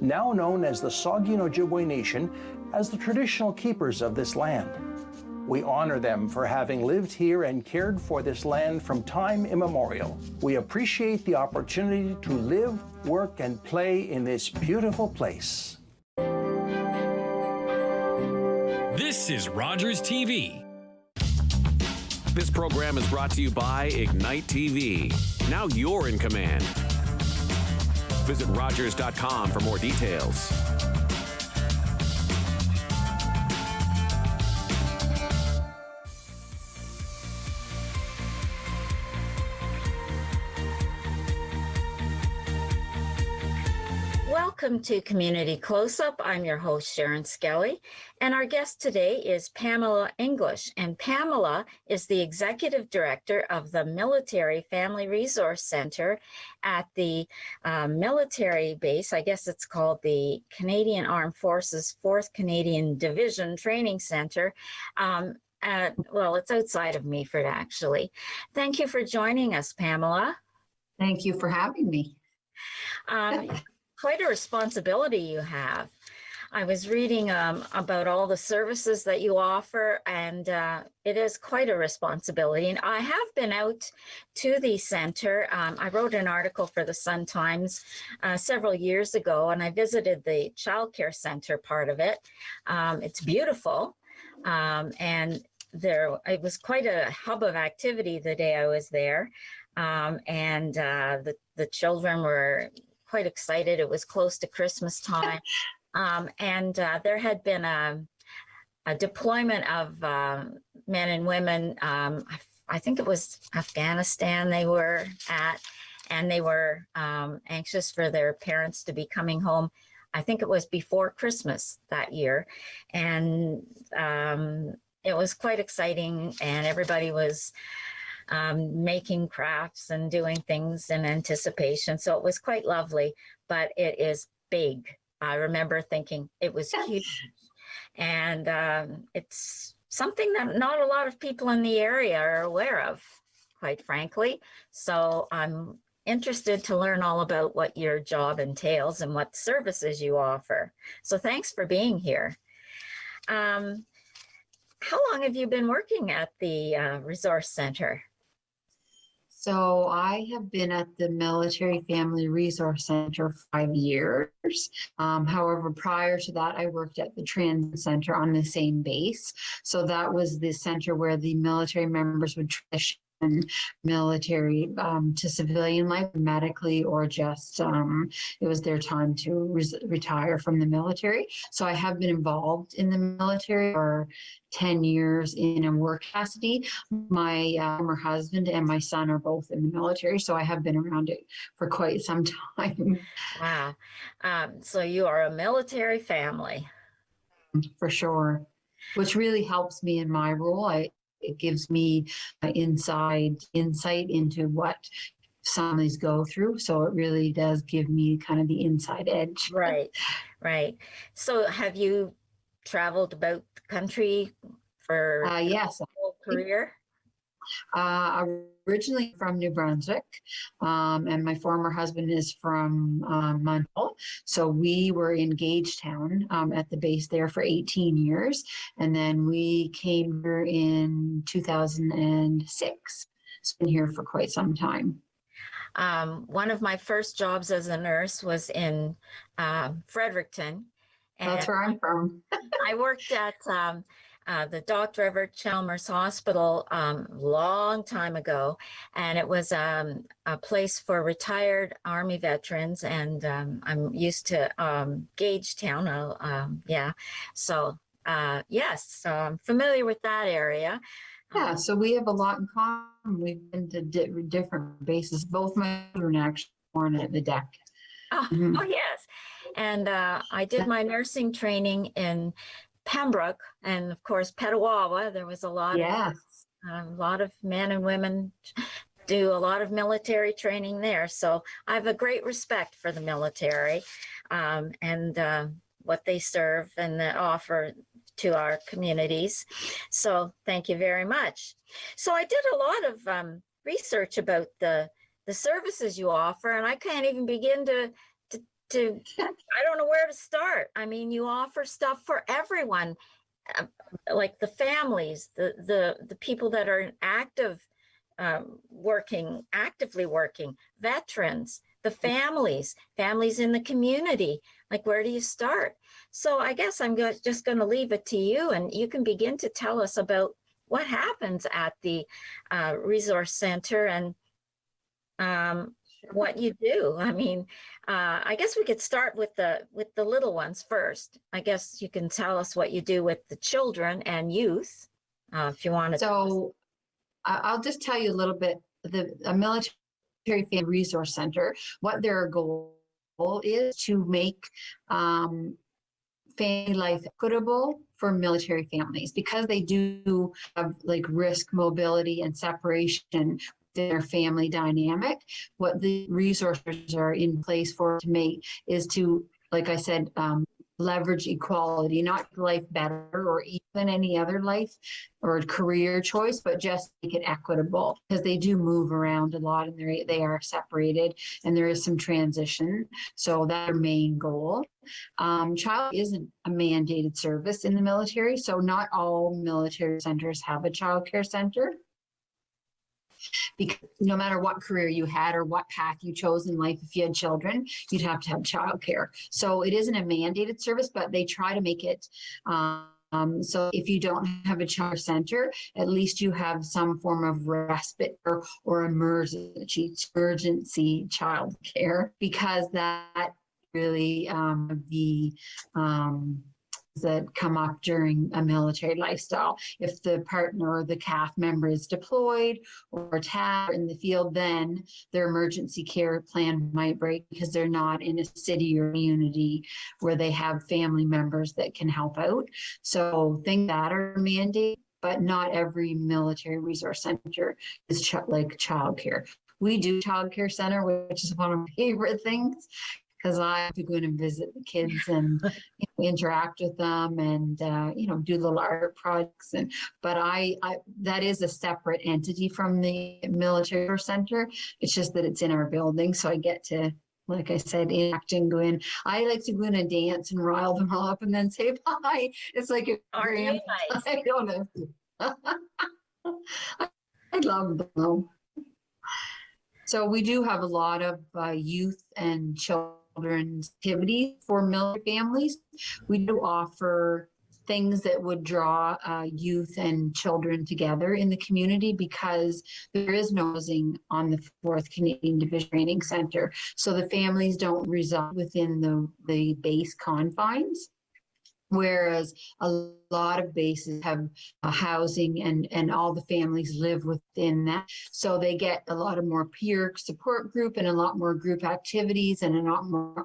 now known as the Saugeen Ojibwe Nation, as the traditional keepers of this land. We honor them for having lived here and cared for this land from time immemorial. We appreciate the opportunity to live, work, and play in this beautiful place. This is Rogers TV. This program is brought to you by Ignite TV. Now you're in command. Visit Rogers.com for more details. Welcome to Community Close-Up. I'm your host, Sharen Skelly, and our guest today is Pamela English. And Pamela is the Executive Director of the Military Family Resource Center at the military base. I guess it's called the Canadian Armed Forces 4th Canadian Division Training Center. Well, it's outside of Meaford, actually. Thank you for joining us, Pamela. Thank you for having me. Quite a responsibility you have. I was reading about all the services that you offer, and it is quite a responsibility. And I have been out to the center. I wrote an article for the Sun-Times several years ago, and I visited the childcare center part of it. It's beautiful, and it was quite a hub of activity the day I was there, and the children were quite excited. It was close to Christmas time. And there had been a deployment of men and women. I think it was Afghanistan they were at, and they were anxious for their parents to be coming home. I think it was before Christmas that year. And it was quite exciting, and everybody was making crafts and doing things in anticipation. So it was quite lovely, but it is big. I remember thinking it was huge. And it's something that not a lot of people in the area are aware of, quite frankly. So I'm interested to learn all about what your job entails and what services you offer. So thanks for being here. How long have you been working at the Resource Center? So I have been at the Military Family Resource Center for 5 years. However, prior to that, I worked at the Transit Center on the same base. So that was the center where the military members would transition military to civilian life medically, or just it was their time to retire from the military. So I have been involved in the military for 10 years in a work capacity. My former husband and my son are both in the military, so I have been around it for quite some time. Wow. So you are a military family. For sure, which really helps me in my role. It gives me insight into what families go through. So it really does give me kind of the inside edge. Right. So have you traveled about the country for yes, your whole career? Originally from New Brunswick, and my former husband is from Montreal. So we were in Gagetown at the base there for 18 years. And then we came here in 2006. It's been here for quite some time. One of my first jobs as a nurse was in Fredericton. And that's where I'm from. I worked at the Dr. Everett Chalmers Hospital long time ago, and it was a place for retired Army veterans, and I'm used to Gagetown. So yes, so I'm familiar with that area. Yeah, so we have a lot in common. We've been to different bases. Both my children actually born at the deck. Oh, oh yes, and I did my nursing training in Pembroke, and of course Petawawa. There was a lot of men and women do a lot of military training there. So I have a great respect for the military and what they serve and offer to our communities. So thank you very much. So I did a lot of research about the services you offer, and I can't even begin to to, I don't know where to start. I mean, you offer stuff for everyone, like the families, the people that are active, actively working, veterans, the families in the community. Like, where do you start? So I guess I'm just going to leave it to you, and you can begin to tell us about what happens at the resource center and what you do. I mean, I guess we could start with the little ones first. I guess you can tell us what you do with the children and youth, if you want to. So I'll just tell you a little bit. A military family resource center, what their goal is to make family life equitable for military families, because they do have like risk, mobility, and separation their family dynamic. What the resources are in place for to make is to, like I said, leverage equality, not life better or even any other life or career choice, but just make it equitable, because they do move around a lot and they are separated and there is some transition. So that's their main goal. Child isn't a mandated service in the military, so not all military centers have a child care center. Because no matter what career you had or what path you chose in life, if you had children, you'd have to have childcare. So it isn't a mandated service, but they try to make it so if you don't have a child center, at least you have some form of respite or emergency child care, because that really that come up during a military lifestyle. If the partner or the CAF member is deployed or attacked in the field, then their emergency care plan might break because they're not in a city or community where they have family members that can help out. So things that are mandated, but not every military resource center is like childcare. We do childcare center, which is one of my favorite things, because I have to go in and visit the kids and interact with them and do little art projects. But I that is a separate entity from the military center. It's just that it's in our building, so I get to, like I said, act and go in. I like to go in and dance and rile them all up and then say bye. It's like a grand. Nice? I don't know. I love them. So we do have a lot of youth and children's activities for military families. We do offer things that would draw youth and children together in the community, because there is no housing on the 4th Canadian Division Training Center. So the families don't reside within the base confines, whereas a lot of bases have housing and all the families live within that. So they get a lot more peer support group and a lot more group activities and a lot more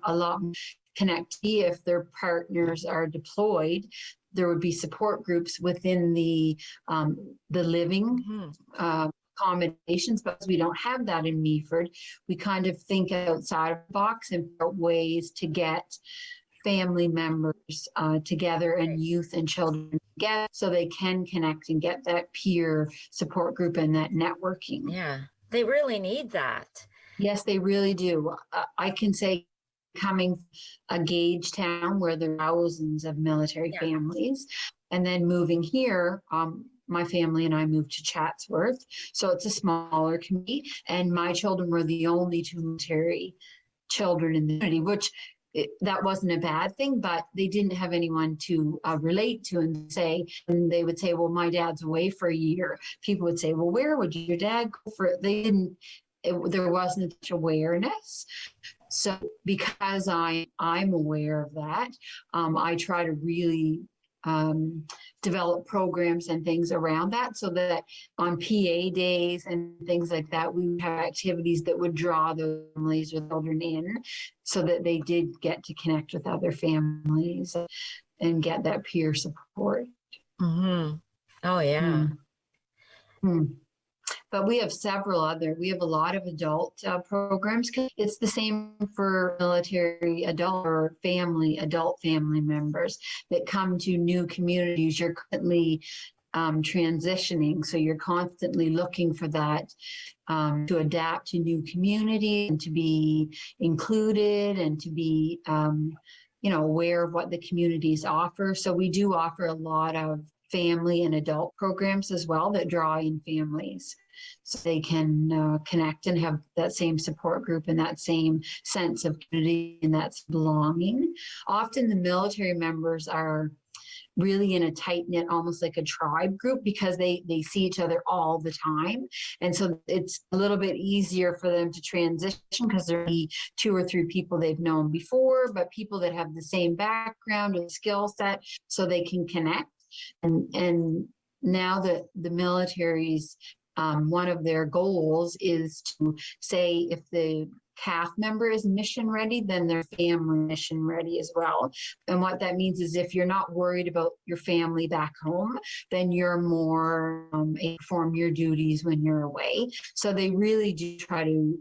connectivity. If their partners are deployed, there would be support groups within the living accommodations, but we don't have that in Meaford. We kind of think outside of the box and figure out ways to get family members together and youth and children together so they can connect and get that peer support group and that networking. Yeah, they really need that. Yes, they really do. I can say, coming a Gage town where there are thousands of military families, and then moving here, my family and I moved to Chatsworth, so it's a smaller community, and my children were the only 2 military children in the community, which that wasn't a bad thing, but they didn't have anyone to relate to and say, and they would say, well, my dad's away for a year. People would say, well, where would your dad go for it? They didn't, there wasn't such awareness. So because I'm aware of that, I try to really develop programs and things around that, so that on PA days and things like that, we would have activities that would draw the families or children in, so that they did get to connect with other families and get that peer support. Mm-hmm. Oh, yeah. Mm-hmm. But we have we have a lot of adult programs. It's the same for military adult or adult family members that come to new communities. You're currently transitioning. So you're constantly looking for that to adapt to new community and to be included and to be, aware of what the communities offer. So we do offer a lot of family and adult programs as well that draw in families so they can connect and have that same support group and that same sense of community and that's belonging. Often the military members are really in a tight knit, almost like a tribe group, because they see each other all the time. And so it's a little bit easier for them to transition because there are 2 or 3 people they've known before, but people that have the same background and skill set so they can connect. And now that the military's one of their goals is to say if the CAF member is mission ready, then their family mission ready as well. And what that means is if you're not worried about your family back home, then you're more perform your duties when you're away. So they really do try to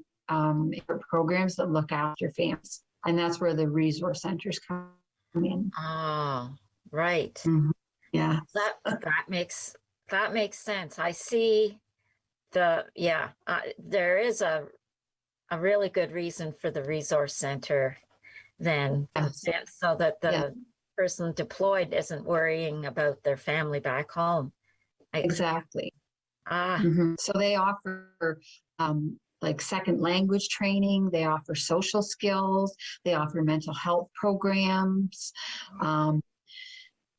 programs that look after families. And that's where the resource centers come in. Oh, right. Mm-hmm. Yeah. That makes sense. I see there is a really good reason for the resource center then, Yes. so that the person deployed isn't worrying about their family back home. Exactly. Mm-hmm. So they offer like second language training, they offer social skills, they offer mental health programs.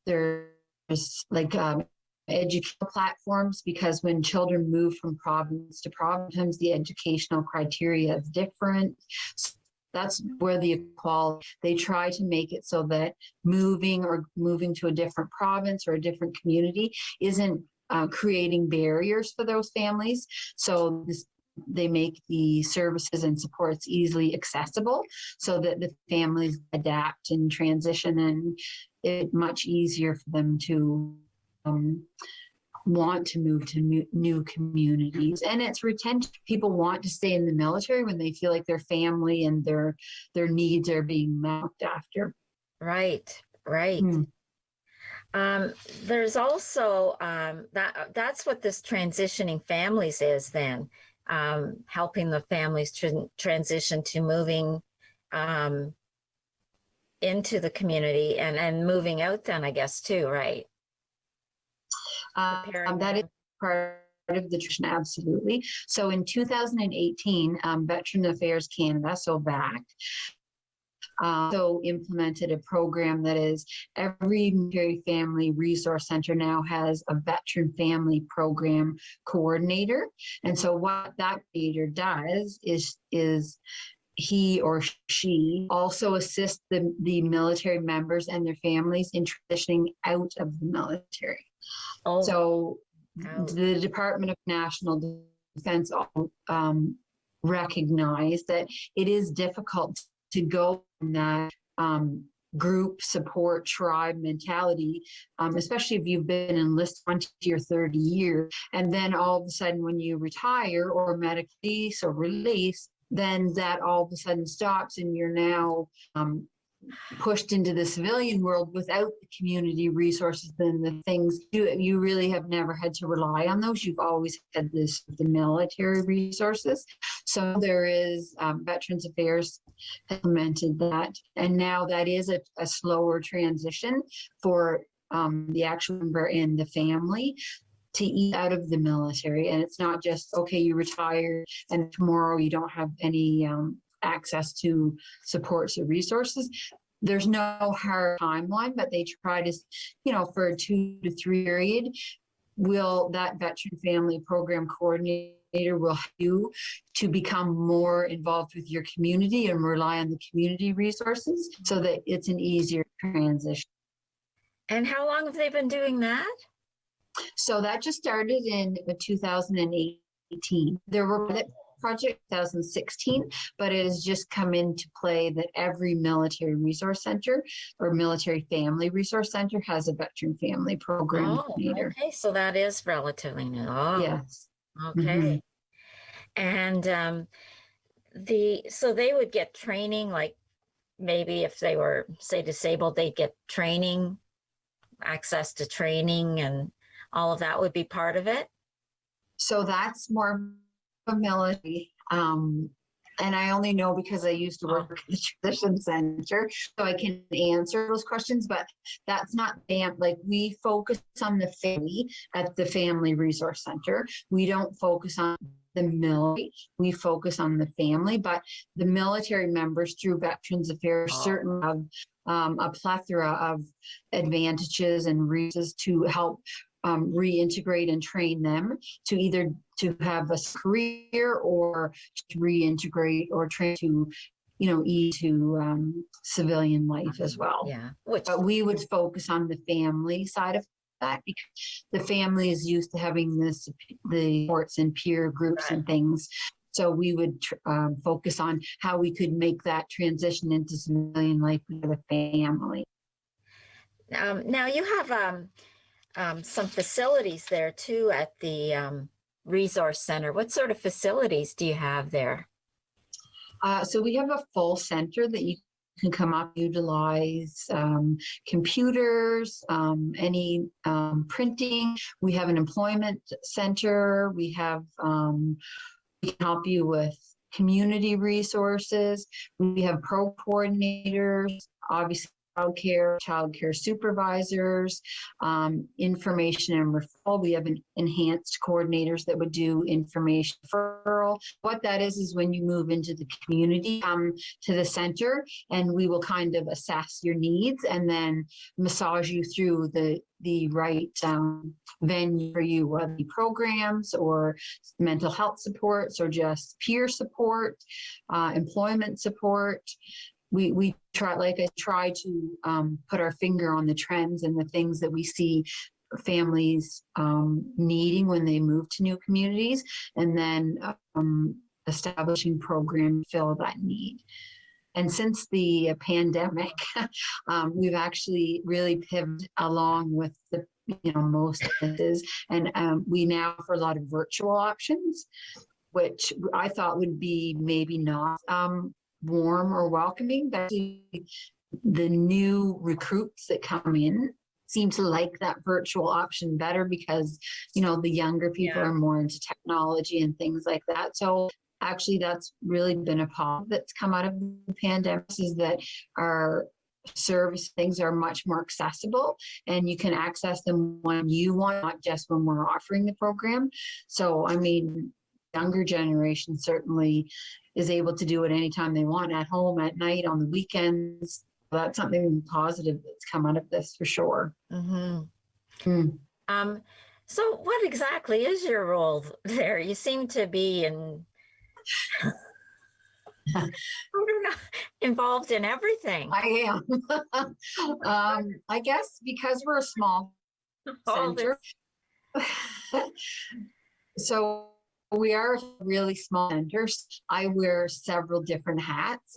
There's like educational platforms, because when children move from province to province, the educational criteria is different. So that's where the equality, they try to make it so that moving to a different province or a different community isn't creating barriers for those families. So they make the services and supports easily accessible so that the families adapt and transition, and it's much easier for them to want to move to new communities. And it's retention. People want to stay in the military when they feel like their family and their needs are being met after. Right. There's also that's what this transitioning families is then, helping the families transition to moving into the community and moving out then, I guess, too, right? That is part of the tradition, absolutely. So in 2018, Veteran Affairs Canada, so VAC, implemented a program that is every military family resource center now has a veteran family program coordinator. And so what that coordinator does is he or she also assists the military members and their families in transitioning out of the military. So the Department of National Defense recognized that it is difficult to go in that group support tribe mentality, especially if you've been enlisted 20 or 30 years, and then all of a sudden when you retire or medical release or release, then that all of a sudden stops and you're now pushed into the civilian world without the community resources and the things you really have never had to rely on those. You've always had the military resources. So there is Veterans Affairs implemented that, and now that is a slower transition for the actual member and the family to eat out of the military. And it's not just, okay, you retire and tomorrow you don't have any access to supports or resources. There's no hard timeline, but they try to, for a 2 to 3 period, that veteran family program coordinator will help you to become more involved with your community and rely on the community resources so that it's an easier transition. And how long have they been doing that? So that just started in 2018. There were project 2016, but it has just come into play that every military resource center or military family resource center has a veteran family program coordinator. Okay, so that is relatively new. Yes. Okay. And so they would get training, like maybe if they were, say, disabled, they'd get training, access to training and all of that would be part of it? So that's more military. And I only know because I used to work at the transition center, so I can answer those questions, but that's not like we focus on the family at the Family Resource Center. We don't focus on the military, we focus on the family, but the military members through Veterans Affairs certainly have a plethora of advantages and reasons to help reintegrate and train them to either to have a career or to reintegrate or train to, civilian life as well. Yeah. But we would focus on the family side of that because the family is used to having the supports and peer groups and things. So we would focus on how we could make that transition into civilian life with the family. Now you have some facilities there too at the resource center. What sort of facilities do you have there? So we have a full center that you can come up, utilize computers, any printing. We have an employment center. We have, we can help you with community resources. We have pro coordinators, obviously childcare supervisors, information and referral. We have enhanced coordinators that would do information referral. What that is when you move into the community, to the center, and we will kind of assess your needs and then massage you through the right venue for you, whether it be programs or mental health supports or just peer support, employment support. We try to put our finger on the trends and the things that we see families needing when they move to new communities, and then establishing programs to fill that need. And since the pandemic, we've actually really pivoted along with the most places, and we now offer a lot of virtual options, which I thought would be maybe not warm or welcoming, but the new recruits that come in seem to like that virtual option better because the younger people are more into technology and things like that. So actually that's really been a positive that's come out of the pandemic, is that our service things are much more accessible and you can access them when you want, not just when we're offering the program. So I mean, younger generation certainly is able to do it anytime they want, at home, at night, on the weekends. That's something positive that's come out of this for sure. Mm-hmm. So what exactly is your role there? You seem to be I don't know, involved in everything. I am. I guess because we're a small center. So we are really small centers. I wear several different hats.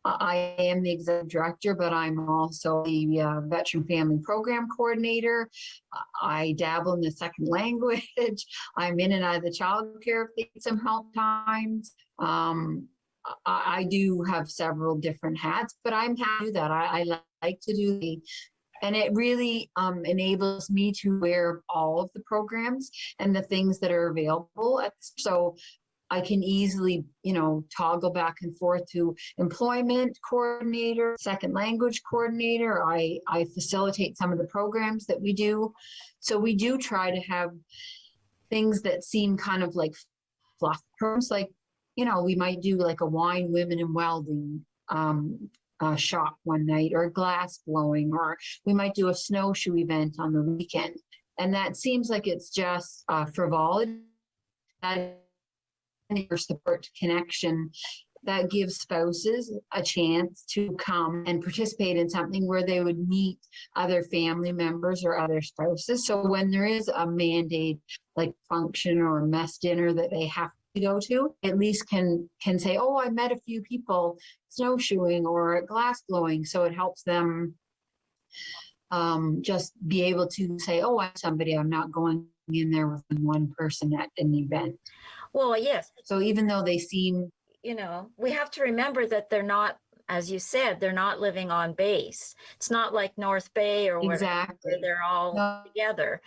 I am the executive director, but I'm also the veteran family program coordinator. I dabble in the second language. I'm in and out of the childcare if they need some help times. I do have several different hats, but I'm happy to do that. I like to do and it really enables me to wear all of the programs and the things that are available. So I can easily, toggle back and forth to employment coordinator, second language coordinator. I facilitate some of the programs that we do. So we do try to have things that seem kind of like fluff terms, like, we might do like a wine, women, and welding shop one night, or glass blowing, or we might do a snowshoe event on the weekend. And that seems like it's just frivolity. That support connection that gives spouses a chance to come and participate in something where they would meet other family members or other spouses. So when there is a mandate like function or a mess dinner that they have to go to, at least can say, oh, I met a few people snowshoeing or glass blowing. So it helps them just be able to say, oh, I'm somebody, I'm not going in there with one person at an event. Well, yes. So even though they seem, we have to remember that they're not as you said, they're not living on base. It's not like North Bay or whatever, Exactly. where they're all No, together.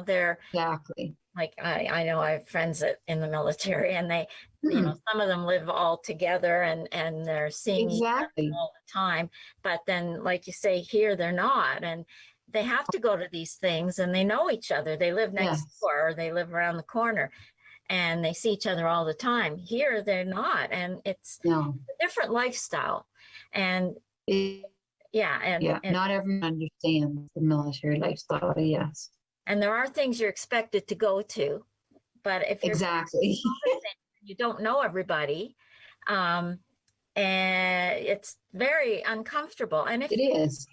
They're exactly. like, I know I have friends in the military, and they, some of them live all together, and they're seeing each other Exactly. all the time. But then, like you say, here they're not, and they have to go to these things, and they know each other. They live next Yes. door, or they live around the corner, and they see each other all the time. Here they're not, and it's No. a different lifestyle. And Yeah, not everyone understands the military lifestyle. Yes. and there are things you're expected to go to, but if you're Exactly. you don't know everybody, and it's very uncomfortable. And if It is.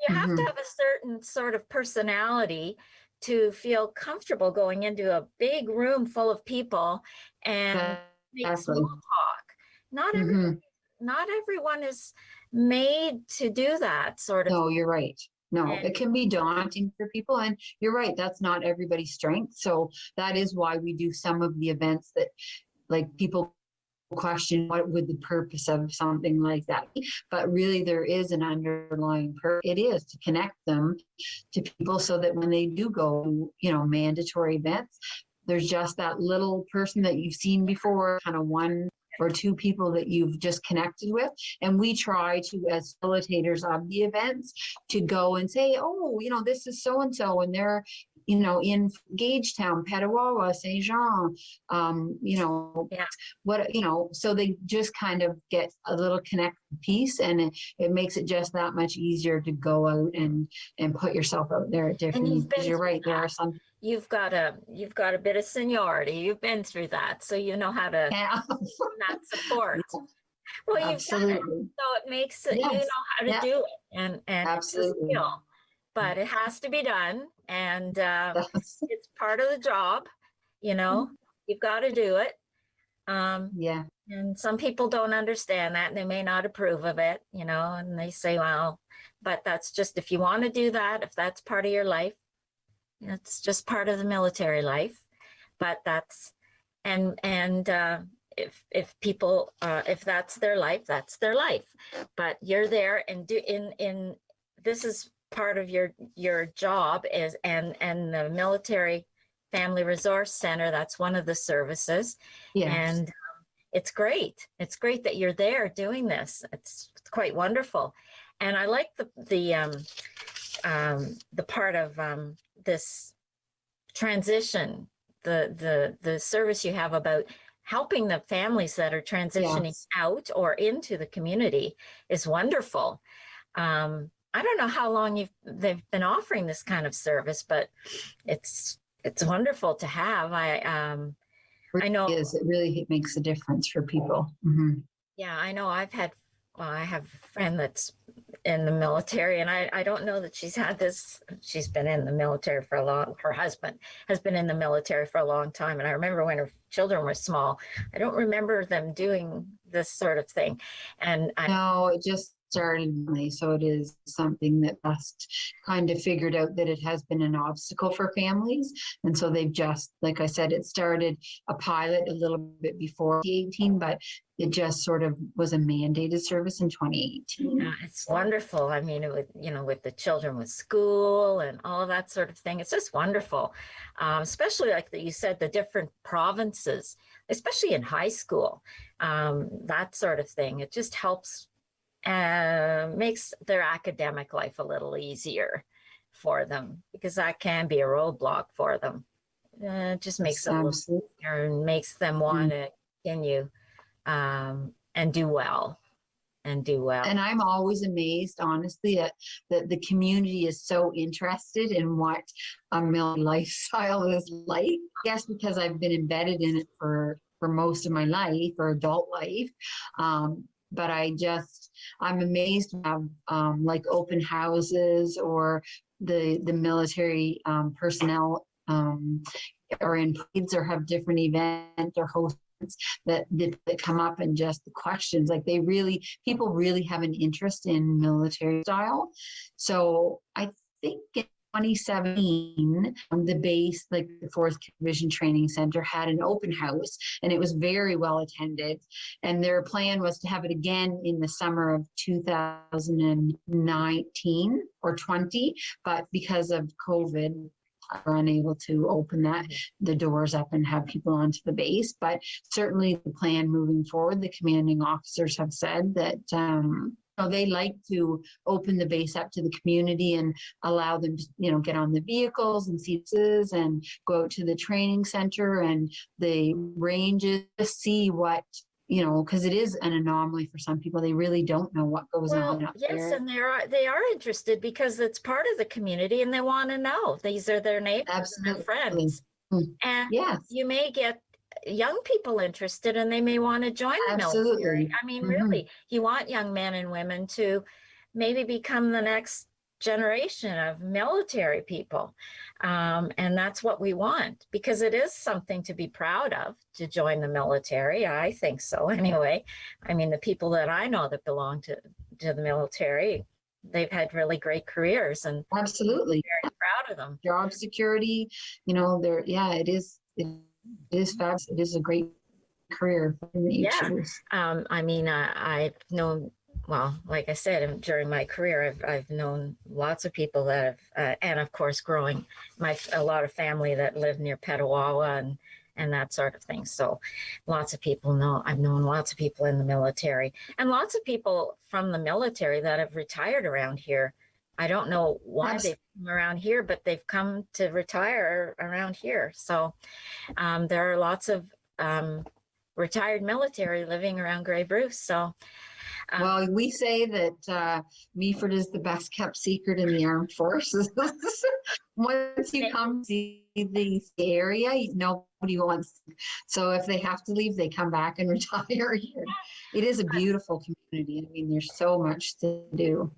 you have to have a certain sort of personality to feel comfortable going into a big room full of people and make small talk. Not everyone is made to do that sort of. No, you're right. No, it can be daunting for people. And you're right, that's not everybody's strength. So that is why we do some of the events that, like, people question what would the purpose of something like that be? But really there is an underlying purpose. It is to connect them to people so that when they do go, mandatory events, there's just that little person that you've seen before, kind of one or two people that you've just connected with. And we try to, as facilitators of the events, to go and say, oh, this is so-and-so, and they're, in Gagetown, Petawawa, Saint Jean, so they just kind of get a little connected piece, and it makes it just that much easier to go out and put yourself out there at different. Because you're right, there are some. You've got a bit of seniority. You've been through that, so you know how to that support. Well, you've done it, so it makes it. You know how to do it, and Absolutely. It's a skill, but it has to be done, and it's part of the job. You've got to do it. And some people don't understand that, and they may not approve of it. And they say, well, but that's just, if you want to do that, if that's part of your life. It's just part of the military life, but that's, and if people, if that's their life, that's their life. But you're there and this is part of your job is, and the Military Family Resource Center, that's one of the services. Yes. And it's great. It's great that you're there doing this. It's quite wonderful. And I like the part of this transition, the service you have about helping the families that are transitioning out or into the community is wonderful. I don't know how long they've been offering this kind of service, but it's wonderful to have. I know it really makes a difference for people. Mm-hmm. Yeah, I know. I have a friend that's in the military, and I don't know that she's been in the military for her husband has been in the military for a long time. And I remember when her children were small, I don't remember them doing this sort of thing. And No, it just started, so it is something that just kind of figured out that it has been an obstacle for families. And so they've just, like I said, it started a pilot a little bit before 2018, but it just sort of was a mandated service in 2018. Yeah, it's wonderful. I mean, with the children with school and all of that sort of thing, it's just wonderful. Especially like you said, the different provinces, especially in high school, that sort of thing. It just helps, makes their academic life a little easier for them, because that can be a roadblock for them. It just makes it a little easier and makes them want to continue and do well. And I'm always amazed, honestly, that the community is so interested in what a military lifestyle is like. I guess because I've been embedded in it for most of my life, or adult life. But I'm amazed to have like open houses, or the military personnel are in parades or have different events or hosts that come up, and just the questions, like people really have an interest in military style. So I think 2017, the base, like the 4th Division Training Center, had an open house, and it was very well attended. And their plan was to have it again in the summer of 2019 or 20, but because of COVID, are unable to open the doors up and have people onto the base. But certainly the plan moving forward, the commanding officers have said that they like to open the base up to the community and allow them to, get on the vehicles and seats and go out to the training center and the ranges, see what, because it is an anomaly for some people. They really don't know what goes on up there. Yes, and they are interested because it's part of the community and they want to know. These are their neighbors. Absolutely. And their friends. And yes, you may get young people interested and they may want to join the Absolutely. military. I mean, really, you want young men and women to maybe become the next generation of military people. And that's what we want, because it is something to be proud of to join the military. I think so anyway. I mean, the people that I know that belong to the military, they've had really great careers, and absolutely, I'm very proud of them. Job security, it is fabulous. It is a great career that you choose. I mean, I've known, well, like I said, during my career, I've known lots of people that have, and of course, growing a lot of family that live near Petawawa and that sort of thing. So lots of people know, I've known lots of people in the military, and lots of people from the military that have retired around here. I don't know why they've come around here, but they've come to retire around here. So there are lots of retired military living around Grey Bruce. So, well, we say that Meaford is the best kept secret in the armed forces. Once you come see the area, nobody wants. So if they have to leave, they come back and retire here. It is a beautiful community. I mean, there's so much to do.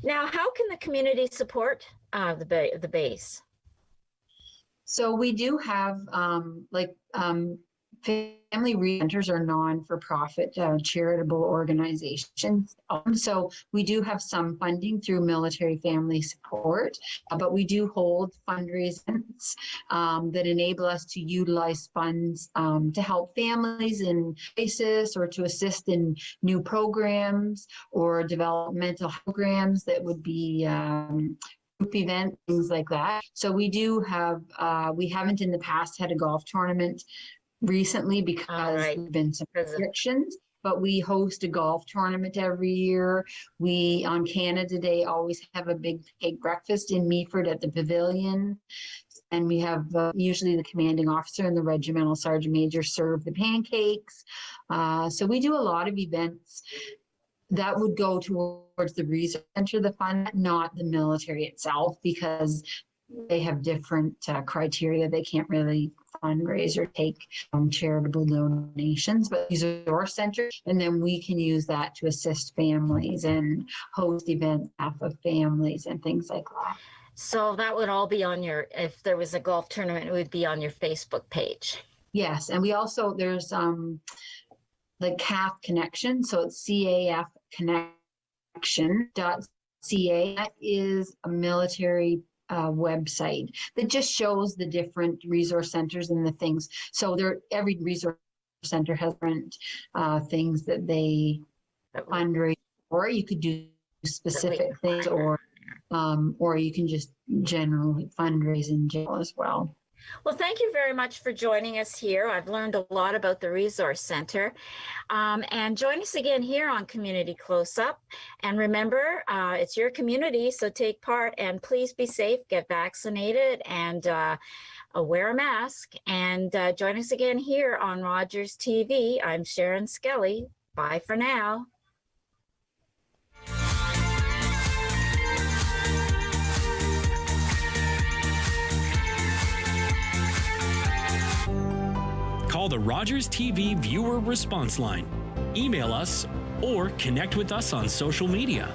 Now, how can the community support the base? So we do have family centers are non-for-profit charitable organizations. So we do have some funding through military family support, but we do hold fundraisers that enable us to utilize funds to help families in crisis, or to assist in new programs or developmental programs that would be group events, things like that. So we do have, we haven't in the past had a golf tournament recently because there've been some restrictions, but we host a golf tournament every year. We, on Canada Day, always have a big cake breakfast in Meaford at the pavilion. And we have usually the commanding officer and the regimental sergeant major serve the pancakes. So we do a lot of events that would go towards the research center, the fund, not the military itself, because they have different criteria. They can't really fundraise or take charitable donations, but these are our centers, and then we can use that to assist families and host events of families and things like that. So that would all be on your, if there was a golf tournament, it would be on your Facebook page. Yes, and we also, there's the CAF Connection, so it's CAF Connection.ca. That is a military website that just shows the different resource centers and the things. So every resource center has different things that they fundraise for. You could do specific things, or you can just generally fundraise in general as well. Well, thank you very much for joining us here. I've learned a lot about the Resource Center. And join us again here on Community Close-Up. And remember, it's your community, so take part, and please be safe, get vaccinated, and wear a mask. And join us again here on Rogers TV. I'm Sharen Skelly. Bye for now. Call the Rogers TV viewer response line, email us, or connect with us on social media.